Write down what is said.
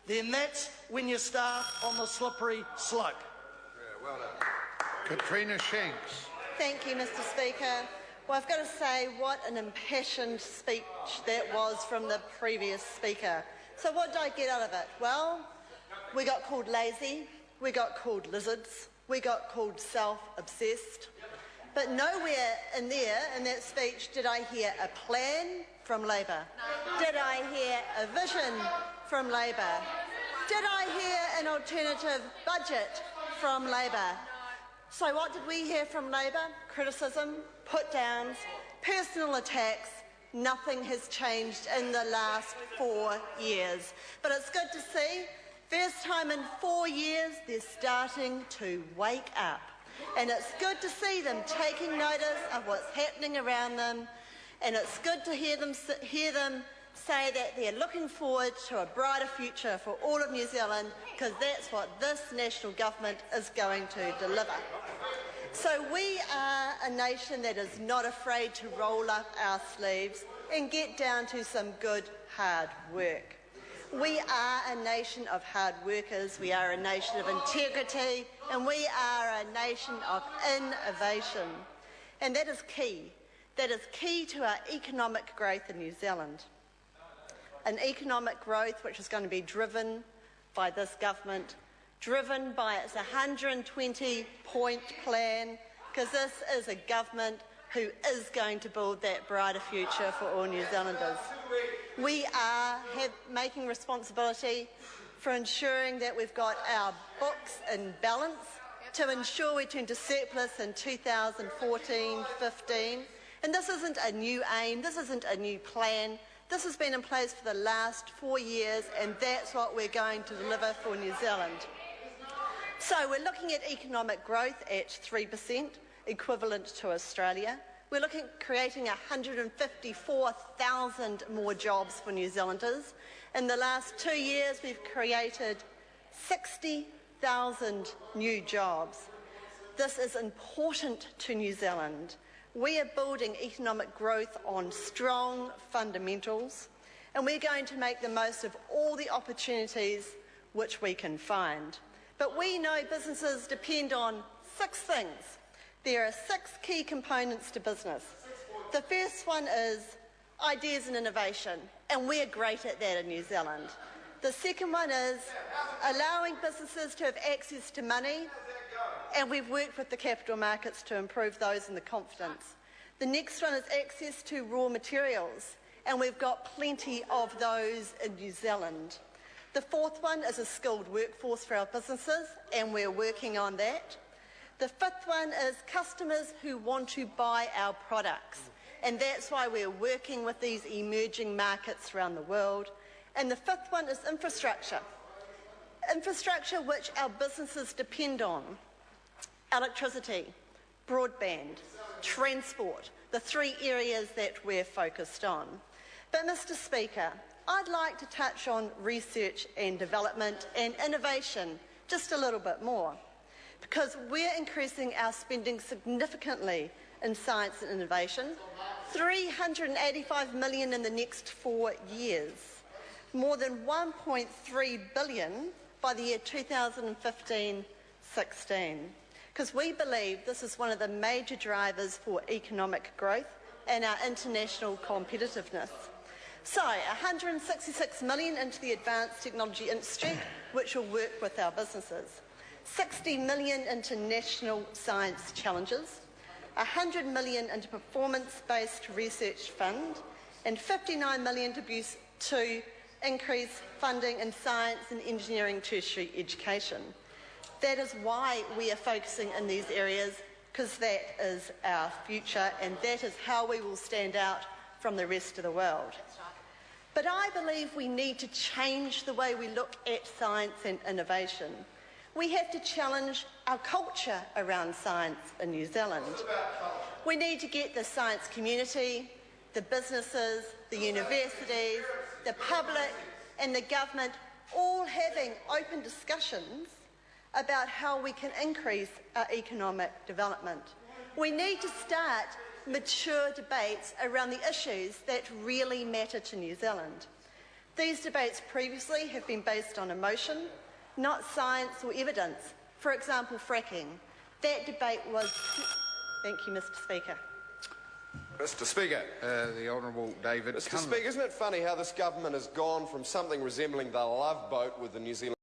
then that's when you start on the slippery slope. Yeah, well done. Katrina Shanks. Thank you, Mr. Speaker. Well, I've got to say what an impassioned speech that was from the previous speaker. So what did I get out of it? Well, we got called lazy, we got called lizards, we got called self-obsessed. But nowhere in there, in that speech, did I hear a plan from Labor. Did I hear a vision from Labor? Did I hear an alternative budget from Labor? So what did we hear from Labor? Criticism, put-downs, personal attacks. Nothing has changed in the last 4 years. But it's good to see, first time in 4 years, they're starting to wake up. And it's good to see them taking notice of what's happening around them. And it's good to hear them say that they're looking forward to a brighter future for all of New Zealand, because that's what this national government is going to deliver. So we are a nation that is not afraid to roll up our sleeves and get down to some good hard work. We are a nation of hard workers, we are a nation of integrity, and we are a nation of innovation. And that is key. That is key to our economic growth in New Zealand. An economic growth which is going to be driven by this government, driven by its 120-point plan, because this is a government who is going to build that brighter future for all New Zealanders. We are making responsibility for ensuring that we've got our books in balance, to ensure we turn to surplus in 2014-15. And this isn't a new aim, this isn't a new plan. This has been in place for the last 4 years, and that's what we're going to deliver for New Zealand. So we're looking at economic growth at 3%, equivalent to Australia. We're looking at creating 154,000 more jobs for New Zealanders. In the last 2 years, we've created 60,000 new jobs. This is important to New Zealand. We are building economic growth on strong fundamentals, and we're going to make the most of all the opportunities which we can find. But we know businesses depend on 6 things. There are 6 key components to business. The first one is ideas and innovation, and we're great at that in New Zealand. The second one is allowing businesses to have access to money, and we've worked with the capital markets to improve those and the confidence. The next one is access to raw materials, and we've got plenty of those in New Zealand. The fourth one is a skilled workforce for our businesses, and we're working on that. The fifth one is customers who want to buy our products, and that's why we're working with these emerging markets around the world. And the fifth one is infrastructure. Infrastructure which our businesses depend on. Electricity, broadband, transport, the 3 areas that we're focused on. But Mr. Speaker, I'd like to touch on research and development and innovation just a little bit more, because we're increasing our spending significantly in science and innovation, $385 million in the next 4 years, more than $1.3 billion by the year 2015-16. Because we believe this is one of the major drivers for economic growth and our international competitiveness. So, $166 million into the Advanced Technology Institute, which will work with our businesses. $60 million into National Science Challenges, $100 million into Performance-Based Research Fund, and $59 million to increase funding in science and engineering tertiary education. That is why we are focusing in these areas, because that is our future and that is how we will stand out from the rest of the world. But I believe we need to change the way we look at science and innovation. We have to challenge our culture around science in New Zealand. We need to get the science community, the businesses, the universities, the public and the government all having open discussions about how we can increase our economic development. We need to start mature debates around the issues that really matter to New Zealand. These debates previously have been based on emotion, not science or evidence. For example, fracking. That debate was... Thank you, Mr Speaker. Mr Speaker. The Honourable David Mr Cunliffe. Speaker, isn't it funny how this government has gone from something resembling the Love Boat with the New Zealand